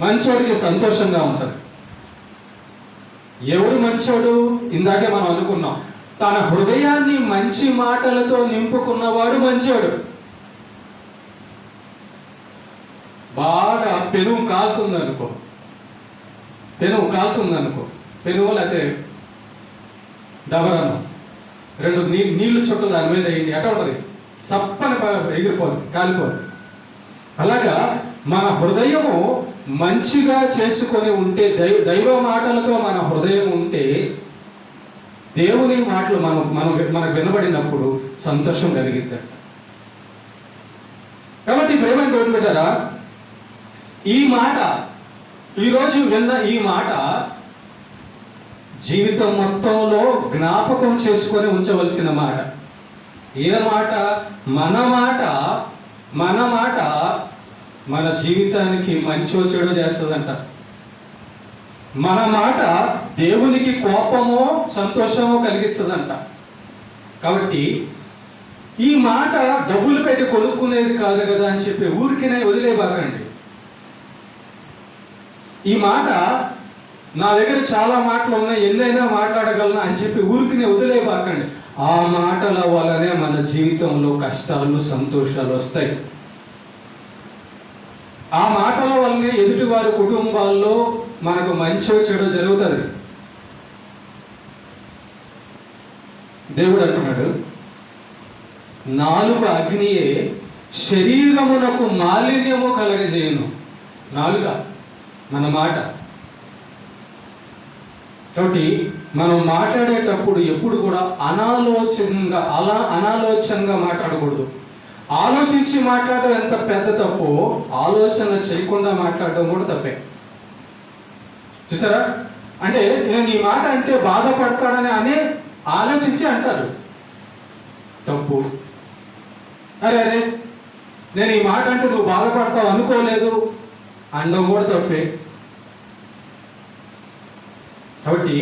Speaker 1: మంచోడికి సంతోషంగా ఉంటది. ఎవరు మంచోడు? ఇందాకే మనం అనుకున్నాం, తన హృదయాన్ని మంచి మాటలతో నింపుకున్నవాడు మంచోడు. బాగా పెనుగు కాలుతుంది అనుకో, పెనుగు లేకపోతే దబరను 2 నీళ్లు చుట్టలు దాని మీద వేయండి, ఎట ఉంటుంది, సప్పని ఎగిరిపోతుంది, కాలిపోతుంది. అలాగా మన హృదయము మంచిగా చేసుకొని ఉంటే, దైవ మాటలతో మన హృదయం ఉంటే, దేవుని మాటలు మనకు వినబడినప్పుడు సంతోషం కలిగిద్ది. కాబట్టి ప్రేమ దేవుని బిడ్డరా, ఈ మాట, ఈరోజు విన్న ఈ మాట జీవితం మొత్తంలో జ్ఞాపకం చేసుకొని ఉంచవలసిన మాట. ఏ మాట? మన మాట మన జీవితానికి మంచో చెడో చేస్తుందంట. మన మాట దేవునికి కోపమో సంతోషమో కలిగిస్తుందంట. కాబట్టి ఈ మాట డబ్బులు పెట్టి కొనుక్కునేది కాదు కదా అని చెప్పి ఊరికినే వదిలేబాకండి. ఈ మాట నా దగ్గర చాలా మాటలు ఉన్నాయి, ఎన్నైనా మాట్లాడగలను అని చెప్పి ఊరికినే వదిలేబాకండి. ఆ మాటల వల్లనే మన జీవితంలో కష్టాలు సంతోషాలు వస్తాయి. ఆ మాటల వల్లనే ఎదుటి వారి కుటుంబాల్లో మనకు మంచో చెడో జరుగుతుంది. దేవుడు అంటున్నాడు, నాలుక అగ్నియే శరీరమునకు మాలిన్యము కలగజేయును. నాలుక మన మాట. కాబట్టి మనం మాట్లాడేటప్పుడు ఎప్పుడు కూడా అనాలోచనగా మాట్లాడకూడదు. ఆలోచించి మాట్లాడడం ఎంత పెద్ద తప్పు, ఆలోచన చేయకుండా మాట్లాడడం కూడా తప్పే. చూసారా? అంటే నేను ఈ మాట అంటే బాధపడతానని ఆలోచించి అంటారు, తప్పు. అరే నేను ఈ మాట అంటే నువ్వు బాధపడతావు అనుకోలేదు అనడం కూడా తప్పే. కాబట్టి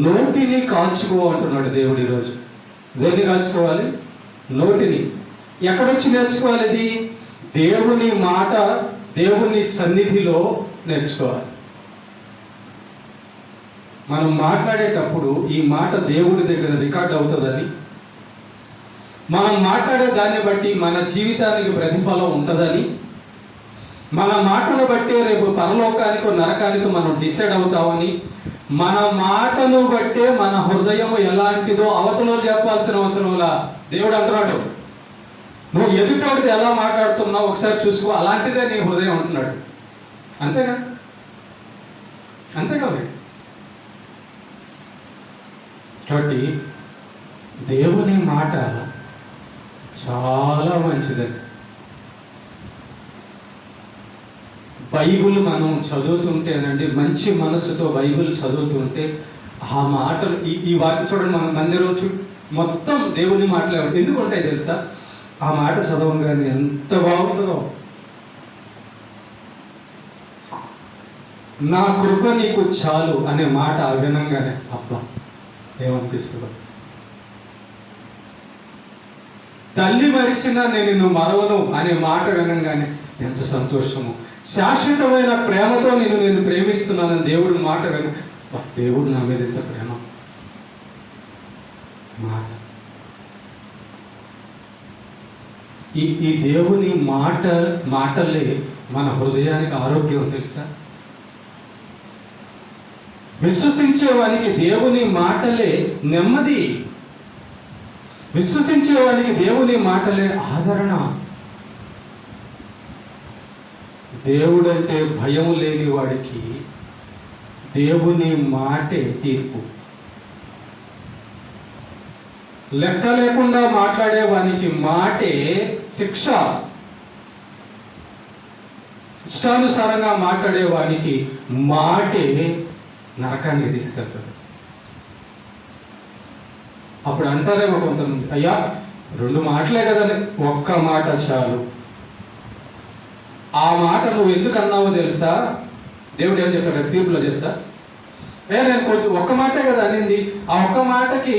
Speaker 1: నోటిని కాల్చుకో అంటున్నాడు దేవుడు ఈరోజు. దేన్ని కాల్చుకోవాలి? నోటిని. ఎక్కడొచ్చి నేర్చుకోవాలి? ఇది దేవుని మాట, దేవుని సన్నిధిలో నేర్చుకోవాలి. మనం మాట్లాడేటప్పుడు ఈ మాట దేవుడి దగ్గర రికార్డ్ అవుతుందని, మనం మాట్లాడే దాన్ని బట్టి మన జీవితానికి ప్రతిఫలం ఉంటుందని, మన మాటను బట్టే రేపు పరలోకానికో నరకానికి మనం డిసైడ్ అవుతామని, మన మాటను బట్టే మన హృదయం ఎలాంటిదో అవతలో చెప్పాల్సిన అవసరంలా దేవుడు అంటున్నాడు. నువ్వు ఎదుటోడిది ఎలా మాట్లాడుతున్నావు ఒకసారి చూసుకో, అలాంటిదే నీ హృదయం అంటున్నాడు. అంతేగా అంతేగా మరి. కాబట్టి దేవుని మాట చాలా మంచిదండి. బైబిల్ మనం చదువుతుంటేనండి, మంచి మనసుతో బైబిల్ చదువుతుంటే ఆ మాటలు ఈ వాక్యం చూడండి, మన మందిరం మొత్తం దేవుని మాటలే ఉంటాయి. ఎందుకు ఉంటాయి తెలుసా? ఆ మాట చదవగానే ఎంత బాగుంటుందో. నా కృప నీకు చాలు అనే మాట వినంగానే అబ్బా ఏమనిపిస్తుందో. తల్లి మరిచినా నేను నిన్ను మరవను అనే మాట వినంగానే ఎంత సంతోషము. శాశ్వతమైన ప్రేమతో నేను ప్రేమిస్తున్నానని దేవుడు మాట విన, దేవుడు నా మీద ఎంత ప్రేమ మాట. ఈ దేవుని మాటలే మన హృదయానికి ఆరోగ్యం తెలుసా? విశ్వసించేవానికి దేవుని మాటలే నెమ్మది, విశ్వసించేవానికి దేవుని మాటలే ఆదరణ. దేవుడంటే భయం లేని వాడికి దేవుని మాటే తీర్పు. లెక్క లేకుండా మాట్లాడే వానికి మాటే శిక్ష. ఇష్టానుసారంగా మాట్లాడే వానికి మాటే నరకానికి తీసుకెళ్తాడు. అప్పుడు అంటారేమో కొంతమంది, అయ్యా 2 మాటలే కదని, ఒక్క మాట చాలు. ఆ మాట నువ్వు ఎందుకు అన్నావో తెలుసా? దేవుడు ఏం చెప్తాడు తీర్పులో చేస్తా, నేను కొంచెం ఒక్క మాటే కదా అనింది, ఆ ఒక్క మాటకి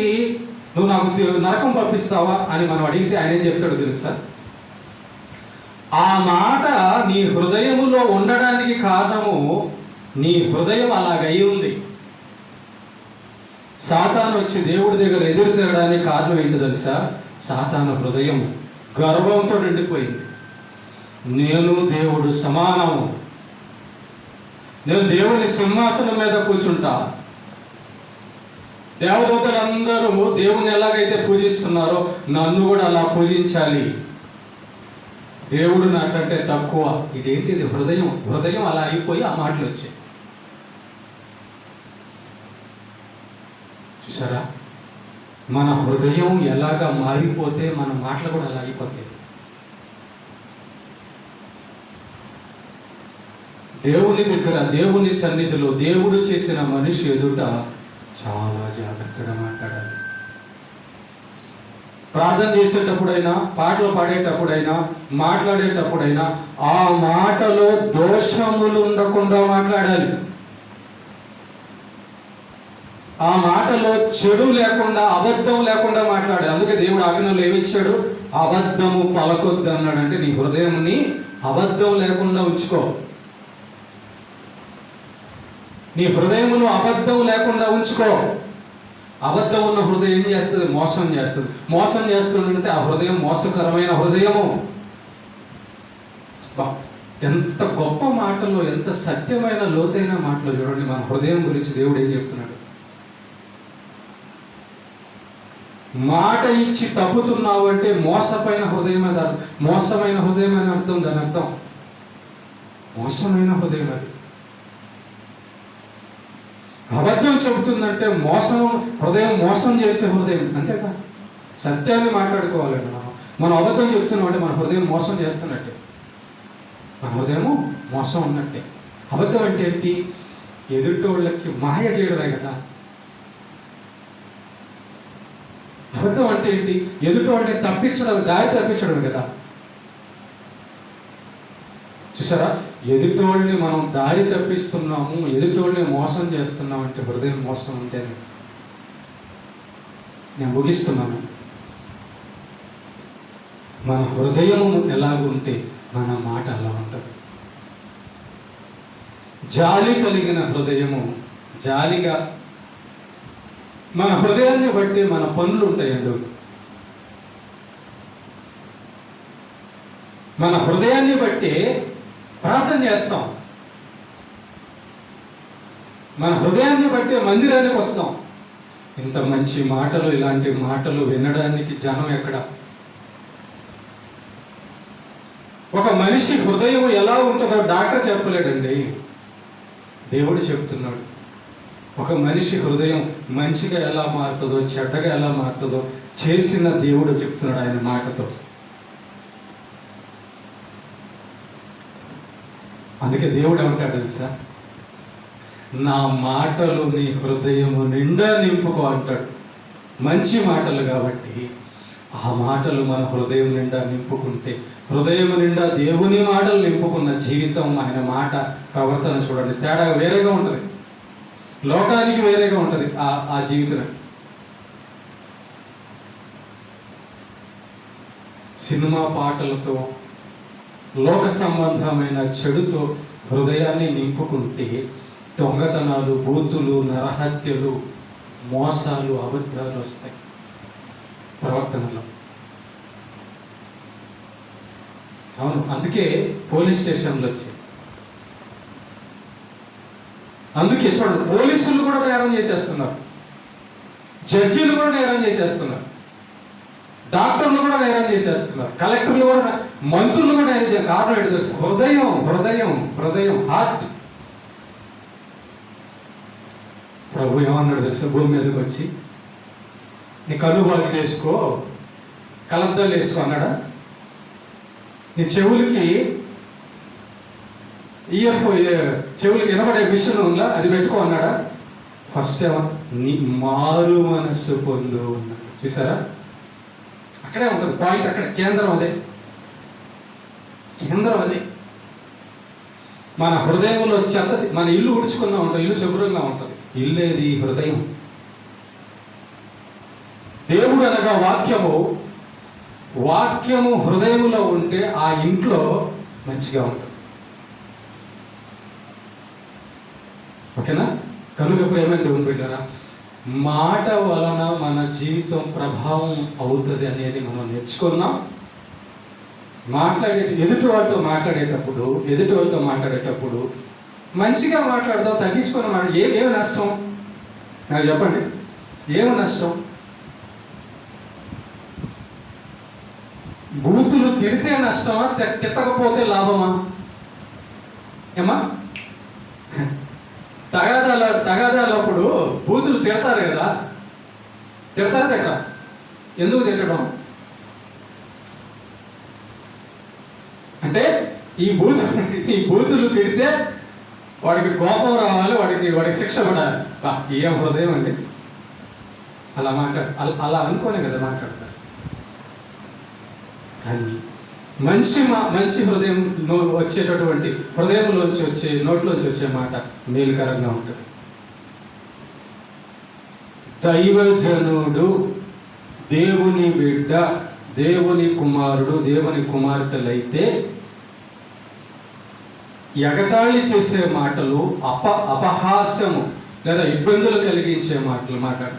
Speaker 1: నువ్వు నాకు నరకం పంపిస్తావా అని మనం అడిగితే ఆయన ఏం చెప్తాడో తెలుసా? ఆ మాట నీ హృదయములో ఉండడానికి కారణము నీ హృదయం అలాగై ఉంది. సాతాను వచ్చి దేవుడి దగ్గర ఎదురు తిరగడానికి కారణం ఏంటి తెలుసా? సాతాను హృదయం గర్వంతో నిండిపోయింది. నేను దేవుడు సమానము, నేను దేవుని సింహాసనం మీద కూర్చుంటా, దేవదూతలందరూ దేవుని ఎలాగైతే పూజిస్తున్నారో నన్ను కూడా అలా పూజించాలి, దేవుడు నాకంటే తక్కువ. ఇదేంటిది? హృదయం అలా అయిపోయి ఆ మాటలు వచ్చాయి. చూసారా? మన హృదయం ఎలాగా మారిపోతే మన మాటలు కూడా అలా అయిపోతాయి. దేవుని దగ్గర, దేవుని సన్నిధిలో, దేవుడు చేసిన మనిషి ఎదుట చాలా జాగ్రత్తగా మాట్లాడాలి. ప్రార్థన చేసేటప్పుడైనా, పాటలు పాడేటప్పుడైనా, మాట్లాడేటప్పుడైనా ఆ మాటలో దోషములు ఉండకుండా మాట్లాడాలి. ఆ మాటలో చెడు లేకుండా, అబద్ధం లేకుండా మాట్లాడాలి. అందుకే దేవుడు ఆజ్ఞలు ఏమిచ్చాడు? అబద్ధము పలకొద్దు అన్నాడు. అంటే నీ హృదయంని అబద్ధం లేకుండా ఉంచుకో. నీ హృదయమును అబద్ధం లేకుండా ఉంచుకో. అబద్ధం ఉన్న హృదయం ఏం చేస్తుంది? మోసం చేస్తుంది. మోసం చేస్తుందంటే ఆ హృదయం మోసకరమైన హృదయము. ఎంత గొప్ప మాటలో, ఎంత సత్యమైన లోతైన మాటలు చూడండి. మన హృదయం గురించి దేవుడు ఏం చెప్తున్నాడు? మాట ఇచ్చి తప్పుతున్నావు అంటే మోసమైన హృదయం అది, మోసమైన హృదయం అని అర్థం. దాని అర్థం మోసమైన హృదయం అది. అబద్ధం చెబుతుందంటే మోసం, హృదయం మోసం చేసే హృదయం. అంతేకా? సత్యాన్ని మాట్లాడుకోవాలండి. మనం అబద్ధం చెప్తున్నాం అంటే మన హృదయం మోసం చేస్తున్నట్టే, మన హృదయము మోసం ఉన్నట్టే. అబద్ధం అంటే ఏంటి? ఎదుటోళ్ళకి మాయ చేయడమే కదా. అబద్ధం అంటే ఏంటి? ఎదుటోళ్ళని తప్పించడం, దారి తప్పించడం కదా. చూసారా? ఎదుటోళ్ళని మనం దారి తప్పిస్తున్నాము, ఎదుటోళ్ళని మోసం చేస్తున్నాం అంటే హృదయం మోసం ఉంటేనే. నేను ముగిస్తున్నాను. మన హృదయము ఎలాగుంటే మన మాట అలా ఉంటుంది. జాలి కలిగిన హృదయము, జాలిగా మన హృదయాన్ని బట్టి మన పనులు ఉంటాయండి. మన హృదయాన్ని బట్టి ప్రార్థన చేస్తాం, మన హృదయాన్ని బట్టి మందిరానికి వస్తాం. ఇంత మంచి మాటలు, ఇలాంటి మాటలు వినడానికి జనం ఎక్కడ? ఒక మనిషి హృదయం ఎలా ఉంటుందో డాక్టర్ చెప్పలేడండి, దేవుడు చెప్తున్నాడు. ఒక మనిషి హృదయం మంచిగా ఎలా మారుతుందో చెడ్డగా ఎలా మారుతుందో చేసిన దేవుడు చెప్తున్నాడు ఆయన మాటతో. అందుకే దేవుడు ఏమంటాడు తెలుసా, నా మాటలు నీ హృదయము నిండా నింపుకో అంటాడు. మంచి మాటలు కాబట్టి ఆ మాటలు మన హృదయం నిండా నింపుకుంటే, హృదయం నిండా దేవుని మాటలు నింపుకున్న జీవితం, ఆయన మాట ప్రవర్తన చూడండి, తేడా వేరేగా ఉంటుంది, లోకానికి వేరేగా ఉంటుంది ఆ జీవితం. సినిమా పాటలతో లోక సంబంధమైన చెడుతో హృదయాన్ని నింపుకుంటే దొంగతనాలు, బూతులు, నరహత్యలు, మోసాలు, అబద్ధాలు వస్తాయి ప్రవర్తనలో. అవును, అందుకే పోలీస్ స్టేషన్లు వచ్చాయి. అందుకే చూడండి, పోలీసులు కూడా నేరం చేసేస్తున్నారు, జడ్జీలు కూడా నేరం చేసేస్తున్నారు, డాక్టర్లు కూడా నేరం చేసేస్తున్నారు, కలెక్టర్లు కూడా, మంత్రులు కూడా నేరం చేస్తారు. కారణం ఏంటి తెలుసు? హృదయం హృదయం హృదయం హార్ట్. ప్రభు ఏమన్నాడు తెలుసు? భూమి మీదకి వచ్చి నీ కన్ను బాగు చేసుకో, కలబ్దాలు వేసుకో అన్నాడా? నీ చెవులకి చెవులకి వినబడే మిషన్ ఉందా, అది పెట్టుకో అన్నాడా? ఫస్ట్ ఏమో నీ మారు మనస్సు పొందు అన్నాడు. చూసారా? అక్కడే ఉంటుంది పాయింట్, అక్కడ కేంద్రం అదే, కేంద్రం అదే. మన హృదయంలో చెత్త, మన ఇల్లు ఉడుచుకున్నా ఉంటుంది, ఇల్లు శుభ్రంగా ఉంటుంది, ఇల్లేది హృదయం. దేవుడు అనగా వాక్యము హృదయంలో ఉంటే ఆ ఇంట్లో మంచిగా ఉంటుంది. ఓకేనా? కనుక ఏమైనా దేవుని బిడ్డలారా, మాట వలన మన జీవితం ప్రభావం అవుతుంది అనేది మనం నేర్చుకున్నాం. ఎదుటి వాళ్ళతో మాట్లాడేటప్పుడు మంచిగా మాట్లాడదాం, తగ్గించుకొని ఏమి నష్టం? నాకు చెప్పండి, ఏమి నష్టం? బూతులు తిడితే నష్టమా, తిట్టకపోతే లాభమా? ఏమా? తగాదాలప్పుడు బూతులు తిడతారు కదా, తిడతారు తిట్ట. ఎందుకు తిట్టడం అంటే ఈ బూతులు తిడితే వాడికి కోపం రావాలి, వాడికి శిక్ష పడాలి. ఏం హృదయం అండి! అలా అనుకోనే కదా మాట్లాడతారు. కానీ మంచి హృదయం వచ్చేటటువంటి, హృదయంలోంచి వచ్చే, నోట్లోంచి వచ్చే మాట మేలుకరంగా ఉంటుంది. దైవజనుడు, దేవుని బిడ్డ, దేవుని కుమారుడు, దేవుని కుమార్తెలైతే ఎగతాళి చేసే మాటలు, అపహాస్యము లేదా ఇబ్బందులు కలిగించే మాటలు మాట్లాడు.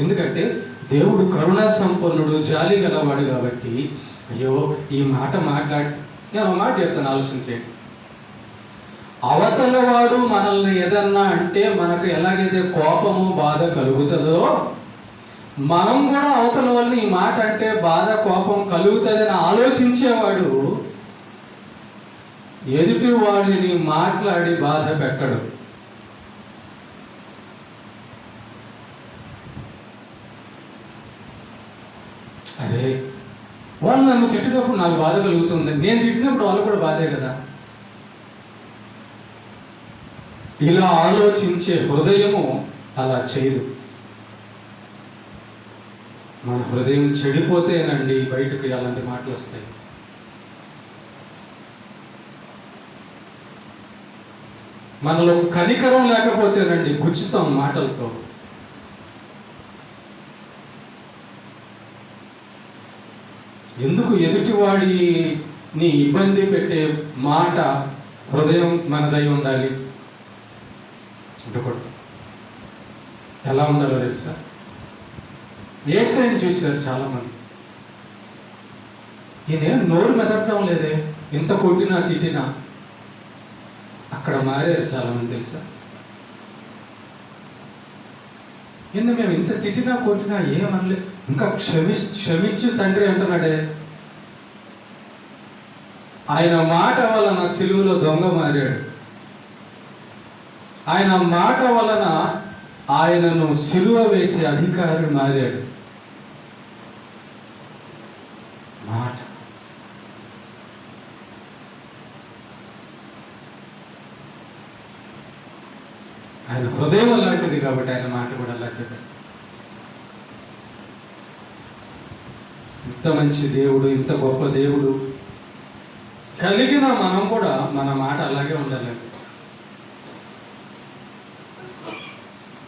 Speaker 1: ఎందుకంటే దేవుడు కరుణా సంపన్నుడు, జాలి గలవాడు కాబట్టి, అయ్యో ఈ మాట నేను ఒక మాట చెప్తాను, ఆలోచించేయండి. అవతల వాడు మనల్ని ఏదన్నా అంటే మనకు ఎలాగైతే కోపము, బాధ కలుగుతుందో, మనం కూడా అవతల వాళ్ళని ఈ మాట అంటే బాధ, కోపం కలుగుతుందని ఆలోచించేవాడు ఎదుటి వాళ్ళని మాట్లాడి బాధ పెట్టడు. అరే వాళ్ళు నన్ను తిట్టినప్పుడు నాకు బాధ కలుగుతుంది, నేను తిట్టినప్పుడు వాళ్ళు కూడా బాధే కదా. ఇలా ఆలోచించే హృదయము అలా చేయదు. మన హృదయం చెడిపోతేనండి బయటకు అలాంటి మాటలు వస్తాయి. మనలో కనికరం లేకపోతేనండి గుచ్చుతాం మాటలతో. ఎందుకు ఎదుటివాడిని ఇబ్బంది పెట్టే మాట హృదయం మనదై ఉండాలి? ఉండకూడదు. ఎలా ఉండాలో తెలుసా? యేసయ్యను చూశారు చాలామంది, ఈయన నోరు మెదపడం లేదే, ఇంత కొట్టినా తిట్టినా. అక్కడ మారారు చాలామంది తెలుసా? ఈయన మేము ఇంత తిట్టినా కొట్టినా ఏమనలేదు, ఇంకా క్షమించు తండ్రి అంటున్నాడే. ఆయన మాట వలన సిలువలో దొంగ మారాడు. ఆయన మాట వలన ఆయనను సిలువ వేసే అధికారి మారాడు. మాట ఆయన హృదయం లాంటిది కాబట్టి ఆయన మాట కూడా లాంటిది. ఇంత మంచి దేవుడు, ఇంత గొప్ప దేవుడు కలిగిన మనం కూడా మన మాట అలాగే ఉండాలి.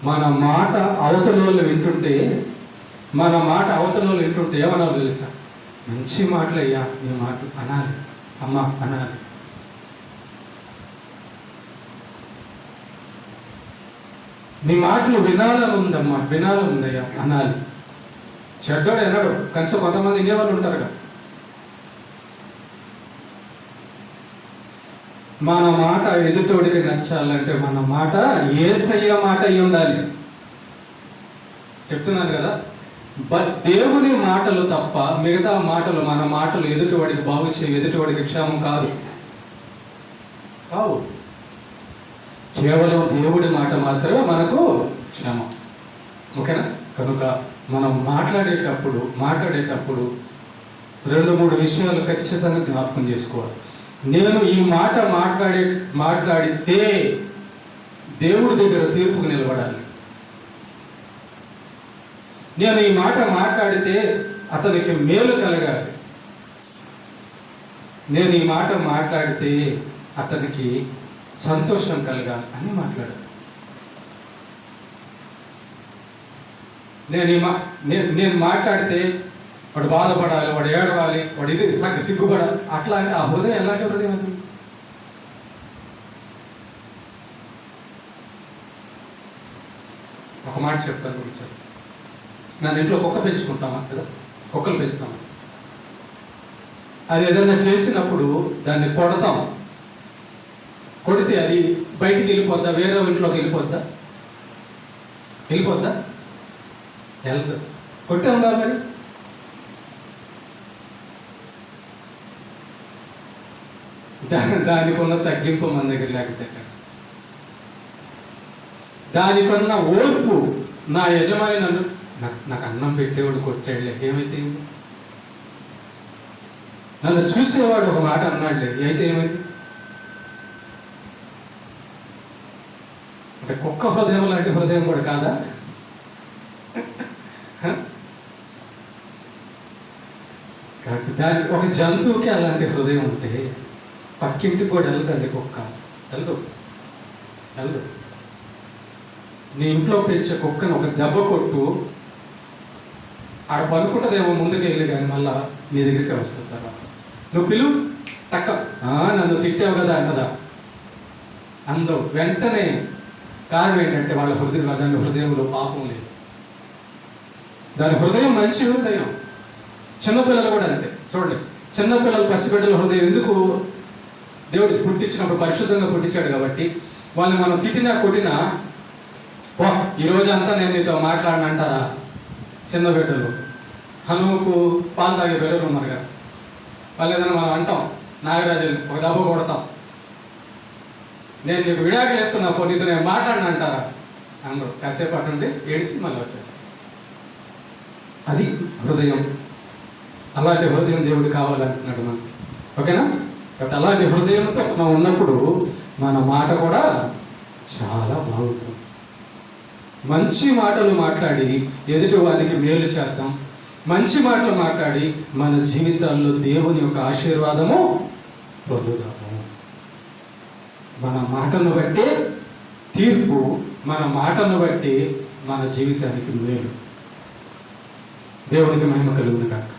Speaker 1: మన మాట అవతల వింటుంటే ఏమన్నా తెలుసా? మంచి మాటలు అయ్యా, నీ మాటలు అనాలి, అమ్మ అనాలి. నీ మాటలు వినాలని ఉందయ్యా అనాలి. చెడ్డోడు ఎన్నడు, కనీసం కొంతమంది వినేవాళ్ళు ఉంటారుగా. మన మాట ఎదుటోడికి నచ్చాలంటే మన మాట యేసయ్య మాట అయి ఉండాలి. చెప్తున్నాను కదా, దేవుని మాటలు తప్ప మిగతా మాటలు, మన మాటలు ఎదుటివాడికి బాగు చేయి, ఎదుటివాడికి క్షేమం కాదు. కేవలం దేవుడి మాట మాత్రమే మనకు క్షేమం. ఓకేనా? కనుక మనం మాట్లాడేటప్పుడు 2-3 విషయాలు ఖచ్చితంగా జ్ఞాపకం చేసుకోవాలి. నేను ఈ మాట మాట్లాడితే దేవుడి దగ్గర తీర్పుకు నిలబడాలి. నేను ఈ మాట మాట్లాడితే అతనికి మేలు కలగాలి. నేను ఈ మాట మాట్లాడితే అతనికి సంతోషం కలగాలి అని మాట్లాడాలి. నేను మాట్లాడితే వాడు బాధపడాలి, వాడు ఏడవాలి, వాడు ఇది సిగ్గుపడాలి. అట్లా ఆ హృదయం ఎలాంటి హృదయం అది? ఒక మాట చెప్తాను, గుర్తిస్తాను. నన్ను ఇంట్లో కుక్క పెంచుకుంటామా కదా, కుక్కలు పెంచుతాం. అది ఏదైనా చేసినప్పుడు దాన్ని కొడతాం. కొడితే అది బయటికి వెళ్ళిపోద్దా? వేరే ఇంట్లోకి వెళ్ళిపోద్దా? వెళ్ళదు. కొట్టాం కదా మరి. దానికున్న తగ్గింపు మన దగ్గర లేకపోతే, దానికన్నా ఓర్పు, నా యజమాని నాకు అన్నం పెట్టేవాడు కొట్టాడులే, ఏమైతే నన్ను చూసేవాడు ఒక మాట అన్నాడులే, అయితే ఏమైంది? అంటే కుక్క హృదయం లాంటి హృదయం కూడా కాదా? కాబట్టి ఒక జంతువుకి అలాంటి హృదయం ఉంటే పక్కింటికి కూడా వెళ్దండి కుక్క. వెళ్దు. నీ ఇంట్లో పెంచే కుక్కను ఒక దెబ్బ కొట్టు, ఆడ పనుకుంటుందేమో ముందుకు వెళ్ళి, కానీ మళ్ళా నీ దగ్గరికి వస్తుంది కదా. నువ్వు పిలువు, టక్క నన్ను తిట్టావు కదా అంటదా? అందరూ వెంటనే. కారణం ఏంటంటే దాని హృదయంలో పాపం లేదు. దాని హృదయం మంచి హృదయం. చిన్నపిల్లలు కూడా అంతే. చూడండి, చిన్నపిల్లలు, పసిబిడ్డల హృదయం ఎందుకు? దేవుడు పుట్టించినప్పుడు పరిశుద్ధంగా పుట్టించాడు కాబట్టి వాళ్ళని మనం తిట్టినా కొట్టినా, ఈ రోజంతా నేను నీతో మాట్లాడనంటారా? చిన్న బిడ్డలు, హనుకు పాలు తాగే బిడ్డలు ఉన్నారు కదా, వాళ్ళు ఏదైనా మనం అంటాం, నాగరాజు ఒక దెబ్బ కొడతాం, నేను నీకు విడాకులు ఇస్తున్నా, నీతో నేను మాట్లాడిన అంటారా? అందరూ కాసేపు అటు నుండి ఏడిసి మళ్ళీ వచ్చేస్తాం. అది హృదయం. అలాంటి హృదయం దేవుడు కావాలంటున్నాడు మనం. ఓకేనా? కాబట్టి అలాంటి హృదయంతో మనం ఉన్నప్పుడు మన మాట కూడా చాలా బాగుంటుంది. మంచి మాటలు మాట్లాడి ఎదుటి వారికి మేలు చేద్దాం. మంచి మాటలు మాట్లాడి మన జీవితాల్లో దేవుని యొక్క ఆశీర్వాదము పొందుదాము. మన మాటను బట్టి తీర్పు, మన మాటను బట్టి మన జీవితానికి మేలు. దేవునికి మహిమ కలుగును గాక.